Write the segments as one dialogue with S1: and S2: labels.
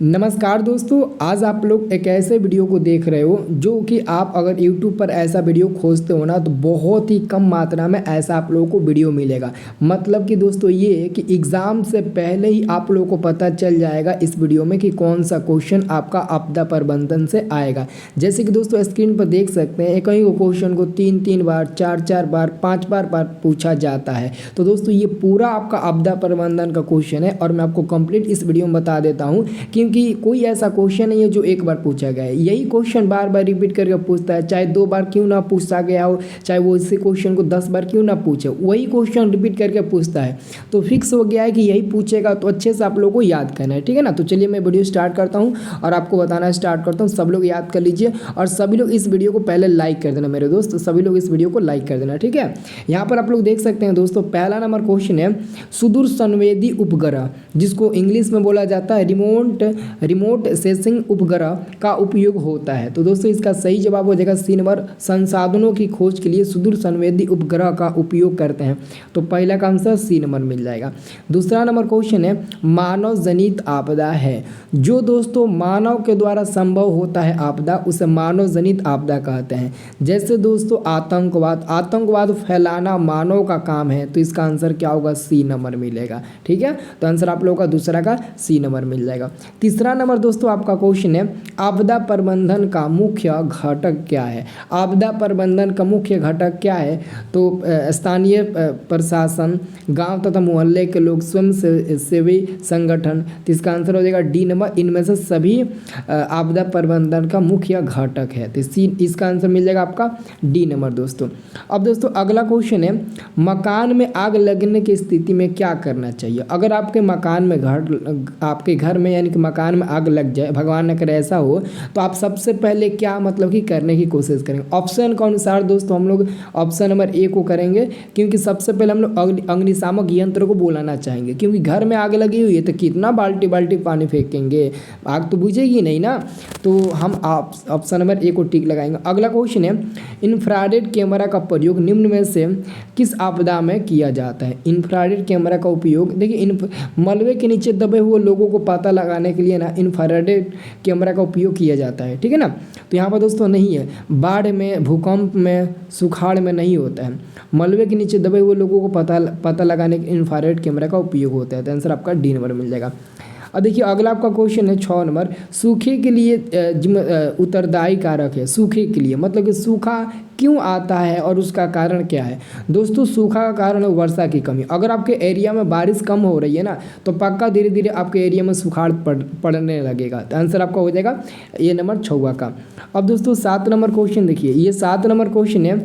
S1: नमस्कार दोस्तों, आज आप लोग एक ऐसे वीडियो को देख रहे हो जो कि आप अगर YouTube पर ऐसा वीडियो खोजते हो ना तो बहुत ही कम मात्रा में ऐसा आप लोगों को वीडियो मिलेगा। मतलब कि दोस्तों ये है कि एग्ज़ाम से पहले ही आप लोगों को पता चल जाएगा इस वीडियो में कि कौन सा क्वेश्चन आपका आपदा प्रबंधन से आएगा। जैसे कि दोस्तों स्क्रीन पर देख सकते हैं, एक ही क्वेश्चन को 3 बार, 4 बार, 5 बार पूछा जाता है। तो दोस्तों ये पूरा आपका आपदा प्रबंधन का क्वेश्चन है और मैं आपको कंप्लीट इस वीडियो में बता देता हूँ क्योंकि कोई ऐसा क्वेश्चन नहीं है जो एक बार पूछा गया है। यही क्वेश्चन बार बार रिपीट करके पूछता है, चाहे 2 बार क्यों ना पूछा गया हो, चाहे वो इसी क्वेश्चन को 10 बार क्यों ना पूछे, वही क्वेश्चन रिपीट करके पूछता है। तो फिक्स हो गया है कि यही पूछेगा, तो अच्छे से आप लोगों को याद करना है, ठीक है ना। तो चलिए मैं वीडियो स्टार्ट करता हूँ और आपको बताना स्टार्ट करता हूँ। सब लोग याद कर लीजिए और सभी लोग इस वीडियो को पहले लाइक कर देना मेरे दोस्त, सभी लोग इस वीडियो को लाइक कर देना, ठीक है। यहाँ पर आप लोग देख सकते हैं दोस्तों, पहला नंबर क्वेश्चन है सुदूर संवेदी उपग्रह, जिसको इंग्लिश में बोला जाता है रिमोट सेंसिंग उपग्रह का उपयोग होता है। तो दोस्तों इसका सही जवाब हो जाएगा सी नंबर, संसाधनों की खोज के लिए सुदूर संवेदी उपग्रह का उपयोग करते हैं। तो पहला का आंसर सी नंबर मिल जाएगा। दूसरा नंबर क्वेश्चन है मानव जनित आपदा है, जो दोस्तों मानव के द्वारा संभव होता है आपदा, उसे मानव जनित आपदा कहते हैं। जैसे दोस्तों आतंकवाद फैलाना मानव का काम है, तो इसका आंसर क्या होगा, सी नंबर मिलेगा, ठीक है। तो आंसर आप लोगों का दूसरा का सी नंबर मिल जाएगा। तीसरा नंबर दोस्तों आपका क्वेश्चन है आपदा प्रबंधन का मुख्य घटक क्या है। आपदा प्रबंधन का मुख्य घटक क्या है, तो स्थानीय प्रशासन, गांव तथा मोहल्ले के लोग, स्वयं सेवी संगठन। तो इसका आंसर हो जाएगा डी नंबर, इनमें से सभी आपदा प्रबंधन का मुख्य घटक है। तो सी इसका आंसर मिल जाएगा आपका डी नंबर दोस्तों। अब दोस्तों अगला क्वेश्चन है मकान में आग लगने की स्थिति में क्या करना चाहिए। अगर आपके मकान में आपके घर में यानी कि मकान में आग लग जाए, भगवान न करे ऐसा हो, तो आप सबसे पहले क्या मतलब कि करने की कोशिश करेंगे। ऑप्शन के अनुसार दोस्तों हम लोग ऑप्शन नंबर ए को करेंगे, क्योंकि सबसे पहले हम लोग अग्निशामक यंत्र को बुलाना चाहेंगे, क्योंकि घर में आग लगी हुई है तो कितना बाल्टी पानी फेंकेंगे, आग तो बुझेगी नहीं ना। तो हम ऑप्शन नंबर ए को टिक लगाएंगे। अगला क्वेश्चन है इंफ्रारेड कैमरा का प्रयोग निम्न में से किस आपदा में किया जाता है। इंफ्रारेड कैमरा का उपयोग, देखिए मलबे के नीचे दबे हुए लोगों को पता लगाने के लिए ना इंफ्रारेड कैमरा का उपयोग किया जाता है, ठीक है ना। तो यहाँ पर दोस्तों नहीं है, बाढ़ में, भूकंप में, सुखाड़ में नहीं होता है। मलबे के नीचे दबे हुए लोगों को पता लगाने के इंफ्रारेड कैमरा का उपयोग होता है। तो आंसर आपका डी नंबर मिल जाएगा। अब देखिए अगला आपका क्वेश्चन है 6 नंबर, सूखे के लिए उत्तरदायी कारक है। सूखे के लिए मतलब कि सूखा क्यों आता है और उसका कारण क्या है। दोस्तों सूखा का कारण है वर्षा की कमी। अगर आपके एरिया में बारिश कम हो रही है ना, तो पक्का धीरे धीरे आपके एरिया में सुखाड़ पड़ने लगेगा। तो आंसर आपका हो जाएगा ये नंबर 6 का। अब दोस्तों 7 नंबर क्वेश्चन देखिए, ये 7 नंबर क्वेश्चन है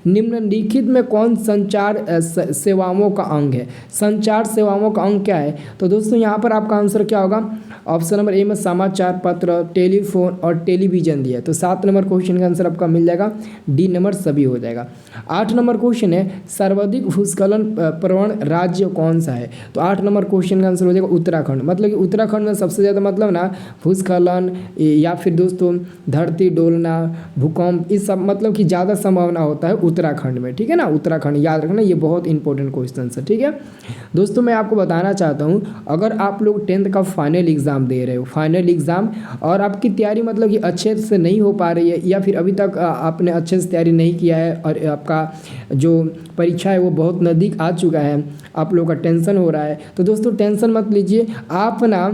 S1: निम्नलिखित में कौन संचार सेवाओं का अंग है। संचार सेवाओं का अंग क्या है, तो दोस्तों यहाँ पर आपका आंसर क्या होगा, ऑप्शन नंबर ए में समाचार पत्र, टेलीफोन और टेलीविजन दिया है। तो 7 नंबर क्वेश्चन का आंसर आपका मिल जाएगा डी नंबर, सभी हो जाएगा। 8 नंबर क्वेश्चन है सर्वाधिक भूस्खलन प्रवण राज्य कौन सा है। तो 8 नंबर क्वेश्चन का आंसर हो जाएगा उत्तराखंड। मतलब कि उत्तराखंड में सबसे ज़्यादा मतलब ना भूस्खलन या फिर दोस्तों धरती डोलना, भूकंप, इस सब मतलब कि ज़्यादा संभावना होता है उत्तराखंड में, ठीक है ना। उत्तराखंड याद रखना, ये बहुत इंपॉर्टेंट क्वेश्चन है, ठीक है दोस्तों। मैं आपको बताना चाहता हूँ, अगर आप लोग 10th का फाइनल एग्ज़ाम दे रहे हो, फाइनल एग्ज़ाम, और आपकी तैयारी मतलब कि अच्छे से नहीं हो पा रही है, या फिर अभी तक आपने अच्छे से तैयारी नहीं किया है और आपका जो परीक्षा है वो बहुत नज़दीक आ चुका है, आप लोगों का टेंशन हो रहा है, तो दोस्तों टेंशन मत लीजिए। आप ना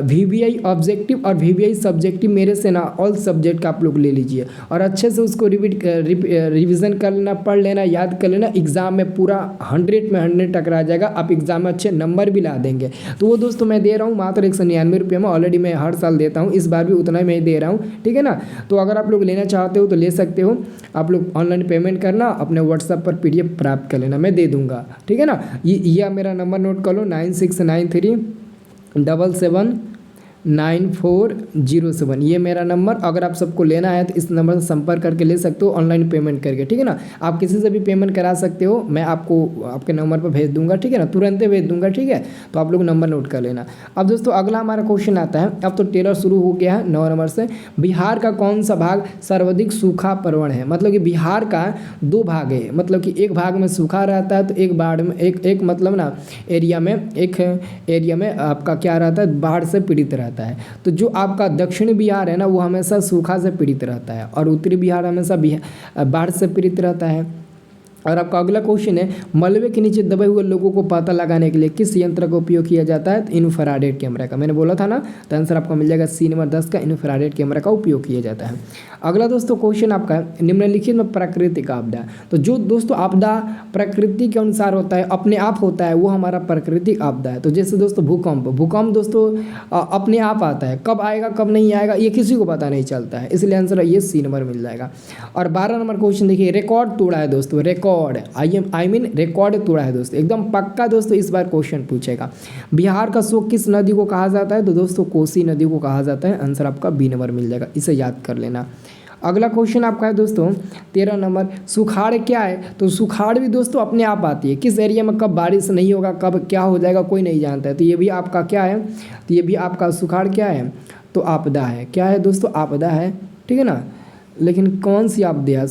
S1: VBI ऑब्जेक्टिव और VBI सब्जेक्टिव मेरे से ना ऑल सब्जेक्ट का आप लोग ले लीजिए और अच्छे से उसको रिविज़न कर लेना, पढ़ लेना, याद कर लेना। एग्ज़ाम में पूरा 100 में 100 टकरा जाएगा, आप एग्ज़ाम में अच्छे नंबर भी ला देंगे। तो वो दोस्तों मैं दे रहा हूँ मात्र 199 रुपये में, ऑलरेडी मैं हर साल देता हूँ, इस बार भी उतना ही मैं दे रहा हूँ, ठीक है ना। तो अगर आप लोग लेना चाहते हो तो ले सकते हो, आप लोग ऑनलाइन पेमेंट करना, अपने व्हाट्सएप पर PDF प्राप्त कर लेना, मैं दे दूंगा, ठीक है ना। ये मेरा नंबर नोट कर लो 9693779407, ये मेरा नंबर। अगर आप सबको लेना है तो इस नंबर से संपर्क करके ले सकते हो, ऑनलाइन पेमेंट करके, ठीक है ना। आप किसी से भी पेमेंट करा सकते हो, मैं आपको आपके नंबर पर भेज दूंगा, ठीक है ना, तुरंत भेज दूंगा, ठीक है। तो आप लोग नंबर नोट कर लेना। अब दोस्तों अगला हमारा क्वेश्चन आता है, अब तो टेलर शुरू हो गया है 9 नंबर से, बिहार का कौन सा भाग सर्वाधिक सूखा प्रवण है। मतलब कि बिहार का 2 भाग है, मतलब कि एक भाग में सूखा रहता है, तो एक बाढ़ में एक मतलब ना एरिया में, एक एरिया में आपका क्या रहता है, बाढ़ से पीड़ित रहता है। रहता है। तो जो आपका दक्षिणी बिहार है ना, वो हमेशा सूखा से पीड़ित रहता है और उत्तरी बिहार हमेशा बाढ़ से पीड़ित रहता है। और आपका अगला क्वेश्चन है, मलबे के नीचे दबे हुए लोगों को पता लगाने के लिए किस यंत्र का उपयोग किया जाता है? तो इंफ्रारेड कैमरा का। मैंने बोला था ना, तो आंसर आपका मिल जाएगा सी नंबर 10 का, इंफ्रारेड कैमरा का उपयोग किया जाता है। अगला दोस्तों क्वेश्चन आपका है, निम्नलिखित में प्राकृतिक आपदा, तो जो दोस्तों आपदा प्रकृति के अनुसार होता है, अपने आप होता है, वो हमारा प्राकृतिक आपदा है। तो जैसे दोस्तों भूकंप दोस्तों अपने आप आता है, कब आएगा कब नहीं आएगा ये किसी को पता नहीं चलता है, इसलिए आंसर ये सी नंबर मिल जाएगा। और 12 नंबर क्वेश्चन देखिए, रिकॉर्ड तोड़ा है दोस्तों, रिकॉर्ड तोड़ा है दोस्तों, एकदम पक्का दोस्तों इस बार क्वेश्चन पूछेगा। बिहार का शोक किस नदी को कहा जाता है? तो दोस्तों कोसी नदी को कहा जाता है, आंसर आपका बी नंबर मिल जाएगा, इसे याद कर लेना। अगला क्वेश्चन आपका है दोस्तों 13 नंबर, सुखाड़ क्या है? तो सुखाड़ भी दोस्तों अपने आप आती है, किस एरिया में कब बारिश नहीं होगा, कब क्या हो जाएगा कोई नहीं जानता है। तो ये भी आपका क्या है? तो ये भी आपका सुखाड़ क्या है? तो आपदा है। क्या है दोस्तों? आपदा है, ठीक है ना। लेकिन कौन सी आपदा है?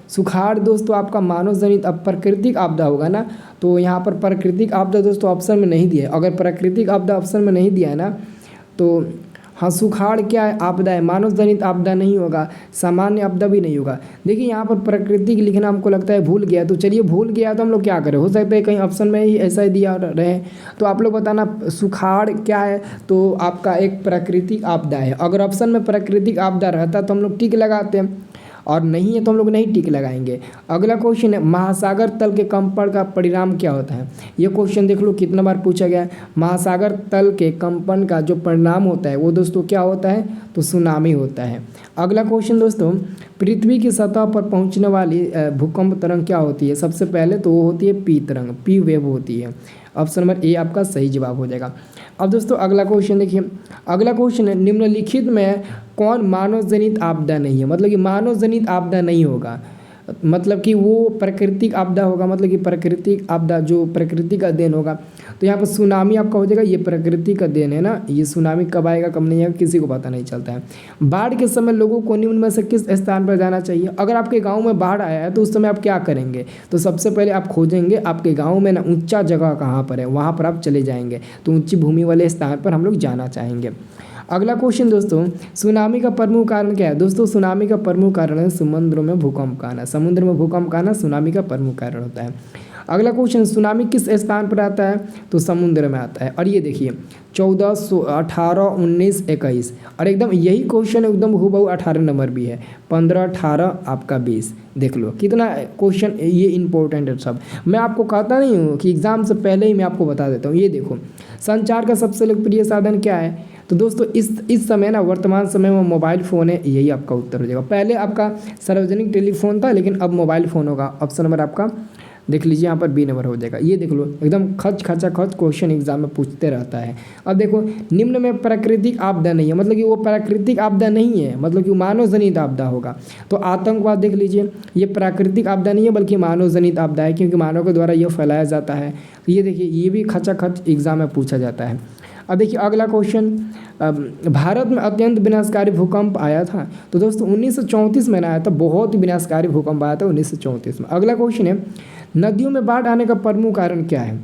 S1: सुखाड़ दोस्तों आपका मानव जनित प्राकृतिक आपदा होगा ना, तो यहाँ पर प्राकृतिक आपदा दोस्तों ऑप्शन में नहीं दिया है। अगर प्राकृतिक आपदा ऑप्शन में नहीं दिया है ना, तो हाँ सुखाड़ क्या है? आपदा है, मानव जनित आपदा नहीं होगा, सामान्य आपदा भी नहीं होगा। देखिए यहाँ पर प्राकृतिक लिखना हमको लगता है भूल गया, तो चलिए भूल गया तो हम लोग क्या करें, हो सकता है कहीं ऑप्शन में ही ऐसा ही दिया रहे। तो आप लोग बताना सुखाड़ क्या है? तो आपका एक प्राकृतिक आपदा है। अगर ऑप्शन में प्राकृतिक आपदा रहता तो हम लोग टिक लगाते हैं, और नहीं है तो हम लोग नहीं टिक लगाएंगे। अगला क्वेश्चन है, महासागर तल के कंपन का परिणाम क्या होता है? ये क्वेश्चन देख लो कितना बार पूछा गया है। महासागर तल के कंपन का जो परिणाम होता है वो दोस्तों क्या होता है? तो सुनामी होता है। अगला क्वेश्चन दोस्तों, पृथ्वी की सतह पर पहुंचने वाली भूकंप तरंग क्या होती है? सबसे पहले तो वो होती है पी तरंग, पी वेव होती है। ऑप्शन नंबर ए आपका सही जवाब हो जाएगा। अब दोस्तों अगला क्वेश्चन देखिए, अगला क्वेश्चन है, निम्नलिखित में कौन मानव जनित आपदा नहीं है? मतलब कि मानव जनित आपदा नहीं होगा, मतलब कि वो प्राकृतिक आपदा होगा, मतलब कि प्राकृतिक आपदा जो प्रकृति का देन होगा। तो यहाँ पर सुनामी आपका हो जाएगा, ये प्रकृति का देन है ना, ये सुनामी कब आएगा कब नहीं आएगा किसी को पता नहीं चलता है। बाढ़ के समय लोगों को निम्न में से किस स्थान पर जाना चाहिए? अगर आपके गांव में बाढ़ आया है तो उस समय आप क्या करेंगे? तो सबसे पहले आप खोजेंगे आपके गाँव में ना ऊँचा जगह कहाँ पर है, वहाँ पर आप चले जाएंगे। तो ऊँची भूमि वाले स्थान पर हम लोग जाना चाहेंगे। अगला क्वेश्चन दोस्तों, सुनामी का प्रमुख कारण क्या है? दोस्तों सुनामी का प्रमुख कारण है समुद्रों में भूकंप का आना। समुद्र में भूकंप का आना सुनामी का प्रमुख कारण होता है। अगला क्वेश्चन, सुनामी किस स्थान पर आता है? तो समुद्र में आता है। और ये देखिए 14, 18, 19, 21 और एकदम यही क्वेश्चन एकदम हूबहू 18 नंबर भी है, 15, 18 आपका 20। देख लो कितना क्वेश्चन ये इंपॉर्टेंट है सब। मैं आपको कहता नहीं हूँ कि एग्जाम से पहले ही मैं आपको बता देता हूँ। ये देखो, संचार का सबसे लोकप्रिय साधन क्या है? तो दोस्तों इस समय ना वर्तमान समय में मोबाइल फ़ोन है, यही आपका उत्तर हो जाएगा। पहले आपका सार्वजनिक टेलीफोन था, लेकिन अब मोबाइल फ़ोन होगा। ऑप्शन नंबर आपका देख लीजिए यहाँ पर बी नंबर हो जाएगा। ये देख लो एकदम खच क्वेश्चन एग्जाम में पूछते रहता है। अब देखो, निम्न में प्राकृतिक आपदा नहीं है, मतलब कि वो प्राकृतिक आपदा नहीं है, मतलब कि मानव जनित आपदा होगा। तो आतंकवाद देख लीजिए, ये प्राकृतिक आपदा नहीं है बल्कि मानव जनित आपदा है, क्योंकि मानव के द्वारा ये फैलाया जाता है। तो ये देखिए ये भी खच एग्जाम में पूछा जाता है। अब देखिए अगला क्वेश्चन, भारत में अत्यंत विनाशकारी भूकंप आया था? तो दोस्तों 1934 में आया था, बहुत ही विनाशकारी भूकंप आया था 1934 में। अगला क्वेश्चन है, नदियों में बाढ़ आने का प्रमुख कारण क्या है?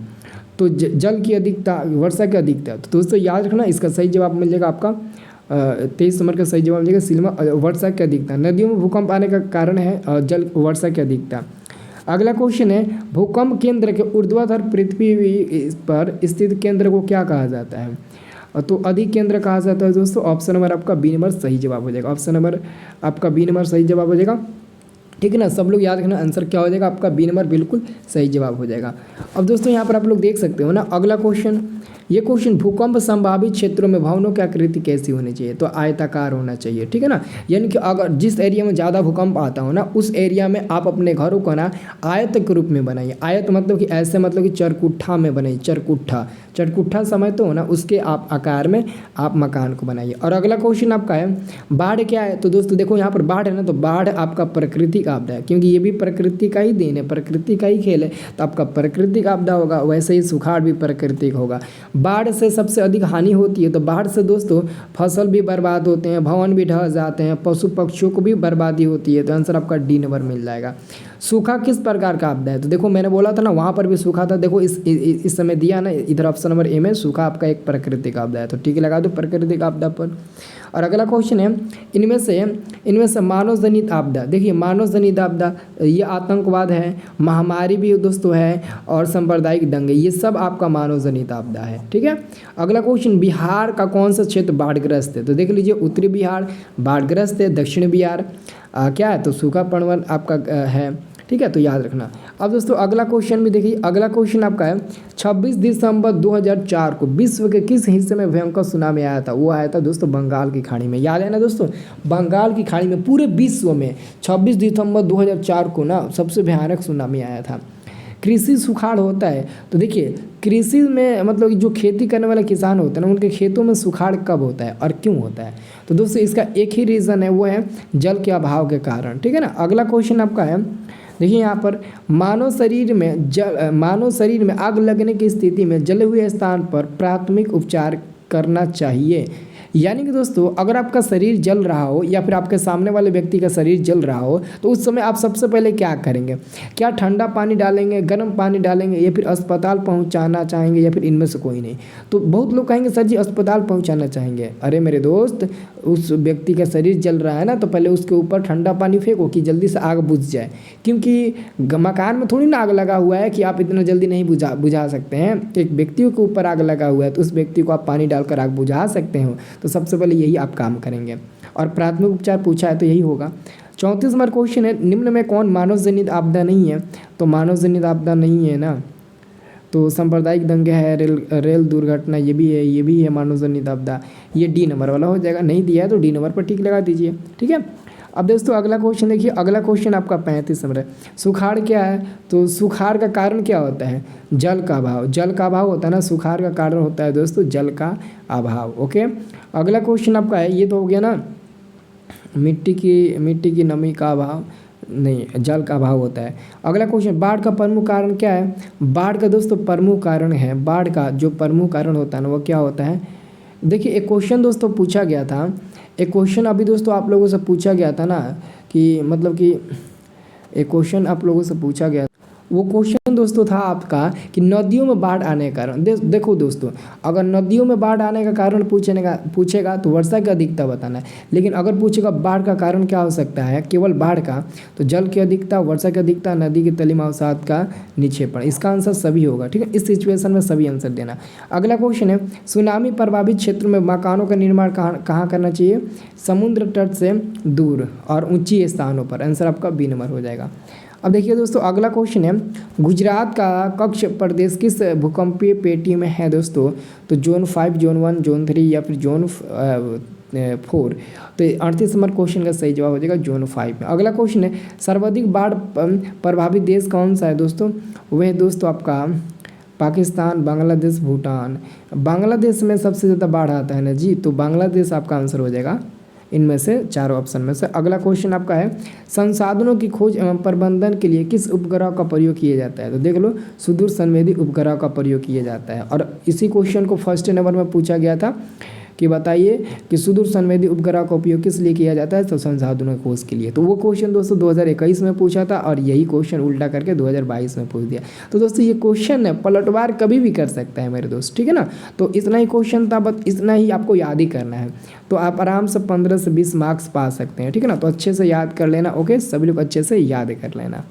S1: तो जल की अधिकता, वर्षा की अधिकता। तो दोस्तों याद रखना, इसका सही जवाब मिल जाएगा आपका 23 नंबर का सही जवाब मिल जाएगा वर्षा की अधिकता। नदियों में भूकंप आने का कारण है वर्षा की अधिकता। अगला क्वेश्चन है, भूकंप केंद्र के ऊर्ध्वाधर पृथ्वी पर स्थित केंद्र को क्या कहा जाता है? तो अधिक केंद्र कहा जाता है दोस्तों। ऑप्शन नंबर आपका बी नंबर सही जवाब हो जाएगा। ऑप्शन नंबर आपका बी नंबर सही जवाब हो जाएगा, ठीक है ना। सब लोग याद रखना, आंसर क्या हो जाएगा आपका बी नंबर बिल्कुल सही जवाब हो जाएगा। अब दोस्तों यहाँ पर आप लोग देख सकते हो ना अगला क्वेश्चन, ये क्वेश्चन, भूकंप संभावित क्षेत्रों में भवनों की आकृति कैसी होनी चाहिए? तो आयताकार होना चाहिए, ठीक है ना। यानी कि अगर जिस एरिया में ज़्यादा भूकंप आता हो ना, उस एरिया में आप अपने घरों को ना आयत के रूप में बनाइए। आयत मतलब कि ऐसे, मतलब कि चरकुट्ठा में बनाइए, चरकुट्ठा समझ तो हो ना, उसके आप आकार में आप मकान को बनाइए। और अगला क्वेश्चन आपका है, बाढ़ क्या है? तो दोस्तों देखो यहाँ पर बाढ़ है ना, तो बाढ़ आपका प्राकृतिक प्राकृतिक आपदा है, क्योंकि ये भी प्रकृति का ही देन है, प्रकृति का ही खेल है, तो आपका प्राकृतिक आपदा होगा। वैसे ही सुखाड़ भी प्राकृतिक होगा। बाढ़ से सबसे अधिक हानि होती है, तो बाढ़ से दोस्तों फसल भी बर्बाद होते हैं, भवन भी ढह जाते हैं, पशु पक्षियों को भी बर्बादी होती है। तो आंसर आपका डी नंबर मिल जाएगा। सूखा किस प्रकार का आपदा है? तो देखो मैंने बोला था ना, वहाँ पर भी सूखा था। देखो इस समय दिया ना, इधर ऑप्शन नंबर ए में सूखा आपका एक प्राकृतिक आपदा है, तो ठीक लगा दो प्राकृतिक आपदा पर। और अगला क्वेश्चन है, इनमें से मानव जनित आपदा। देखिए मानव जनित आपदा ये आतंकवाद है, महामारी भी दोस्तों है, और सांप्रदायिक दंगे, ये सब आपका मानव जनित आपदा है। ठीक है। अगला क्वेश्चन, बिहार का कौन सा क्षेत्र बाढ़ग्रस्त है? तो देख लीजिए उत्तरी बिहार बाढ़ग्रस्त है, दक्षिण बिहार क्या है? तो सूखा प्रवण आपका है। ठीक है, तो याद रखना। अब दोस्तों अगला क्वेश्चन भी देखिए, अगला क्वेश्चन आपका है 26 दिसंबर 2004 को विश्व के किस हिस्से में भयंकर सुनामी आया था? वो आया था दोस्तों बंगाल की खाड़ी में। याद है ना दोस्तों, बंगाल की खाड़ी में पूरे विश्व में 26 दिसंबर 2004 को ना सबसे भयानक सुनामी आया था। कृषि सुखाड़ होता है, तो देखिए कृषि में मतलब जो खेती करने वाले किसान होते हैं ना, उनके खेतों में सुखाड़ कब होता है और क्यों होता है? तो दोस्तों इसका एक ही रीज़न है, वो है जल के अभाव के कारण। ठीक है ना। अगला क्वेश्चन आपका है, देखिए यहाँ पर मानव शरीर में आग लगने की स्थिति में जले हुए स्थान पर प्राथमिक उपचार करना चाहिए। यानी कि दोस्तों अगर आपका शरीर जल रहा हो या फिर आपके सामने वाले व्यक्ति का शरीर जल रहा हो, तो उस समय आप सबसे पहले क्या करेंगे? क्या ठंडा पानी डालेंगे, गर्म पानी डालेंगे, या फिर अस्पताल पहुंचाना चाहेंगे, या फिर इनमें से कोई नहीं? तो बहुत लोग कहेंगे सर जी अस्पताल पहुंचाना चाहेंगे। अरे मेरे दोस्त, उस व्यक्ति का शरीर जल रहा है ना, तो पहले उसके ऊपर ठंडा पानी फेंको कि जल्दी से आग बुझ जाए, क्योंकि मकान में थोड़ी ना आग लगा हुआ है कि आप इतना जल्दी नहीं बुझा सकते हैं। एक व्यक्ति के ऊपर आग लगा हुआ है, तो उस व्यक्ति को आप पानी डालकर आग बुझा सकते हो। तो सबसे पहले यही आप काम करेंगे, और प्राथमिक उपचार पूछा है तो यही होगा। 34 नंबर क्वेश्चन है, निम्न में कौन मानव जनित आपदा नहीं है? तो मानव जनित आपदा नहीं है ना, तो सांप्रदायिक दंगे है, रेल दुर्घटना, ये भी है मानव जनित आपदा। ये डी नंबर वाला हो जाएगा। नहीं दिया है तो डी नंबर पर टिक लगा दीजिए। ठीक है। अब दोस्तों अगला क्वेश्चन देखिए, अगला क्वेश्चन आपका 35 नंबर है। सुखाड़ क्या है? तो सुखाड़ का कारण क्या होता है? जल का अभाव। जल का अभाव होता है ना, सुखाड़ का कारण होता है दोस्तों जल का अभाव। ओके। अगला क्वेश्चन आपका है, ये तो हो गया ना, मिट्टी की नमी का अभाव नहीं, जल का अभाव होता है। अगला क्वेश्चन, बाढ़ का प्रमुख कारण क्या है? बाढ़ का दोस्तों प्रमुख कारण है, बाढ़ का जो प्रमुख कारण होता है ना, वो क्या होता है? देखिए एक क्वेश्चन दोस्तों पूछा गया था, एक क्वेश्चन अभी दोस्तों आप लोगों से पूछा गया था ना, कि मतलब कि एक क्वेश्चन आप लोगों से पूछा गया, वो क्वेश्चन दोस्तों था आपका कि नदियों में बाढ़ आने का कारण। देखो दोस्तों, अगर नदियों में बाढ़ आने का कारण पूछेगा तो वर्षा की अधिकता बताना है। लेकिन अगर पूछेगा बाढ़ का कारण क्या हो सकता है, केवल बाढ़ का, तो जल की अधिकता, वर्षा की अधिकता, नदी की तली में अवसाद का निक्षेपण। इसका आंसर सभी होगा। ठीक है, इस सिचुएशन में सभी आंसर देना। अगला क्वेश्चन है, सुनामी प्रभावित क्षेत्र में मकानों का निर्माण कहाँ करना चाहिए? समुद्र तट से दूर और ऊंची स्थानों पर। आंसर आपका बी नंबर हो जाएगा। अब देखिए दोस्तों अगला क्वेश्चन है, गुजरात का कक्ष प्रदेश किस भूकंपीय पेटी में है दोस्तों? तो जोन 5, जोन 1, जोन 3 या फिर जोन 4। तो 38 नंबर क्वेश्चन का सही जवाब हो जाएगा जोन 5 में। अगला क्वेश्चन है, सर्वाधिक बाढ़ प्रभावित देश कौन सा है दोस्तों? वह दोस्तों आपका पाकिस्तान, बांग्लादेश, भूटान। बांग्लादेश में सबसे ज़्यादा बाढ़ आता है ना जी, तो बांग्लादेश आपका आंसर हो जाएगा इनमें से चारों ऑप्शन में से। अगला क्वेश्चन आपका है, संसाधनों की खोज एवं प्रबंधन के लिए किस उपग्रह का प्रयोग किया जाता है? तो देख लो, सुदूर संवेदी उपग्रह का प्रयोग किया जाता है। और इसी क्वेश्चन को फर्स्ट नंबर में पूछा गया था कि बताइए कि सुदूर संवेदी उपग्रह का उपयोग किस लिए किया जाता है? तो संसाधनों की खोज के लिए। तो वो क्वेश्चन दोस्तों 2021 में पूछा था, और यही क्वेश्चन उल्टा करके 2022 में पूछ दिया। तो दोस्तों ये क्वेश्चन है, पलटवार कभी भी कर सकता है मेरे दोस्त। ठीक है ना। तो इतना ही क्वेश्चन था, बस इतना ही आपको याद ही करना है, तो आप आराम से 15 से 20 मार्क्स पा सकते हैं। ठीक है ना। तो अच्छे से याद कर लेना। ओके, सभी लोग अच्छे से याद कर लेना।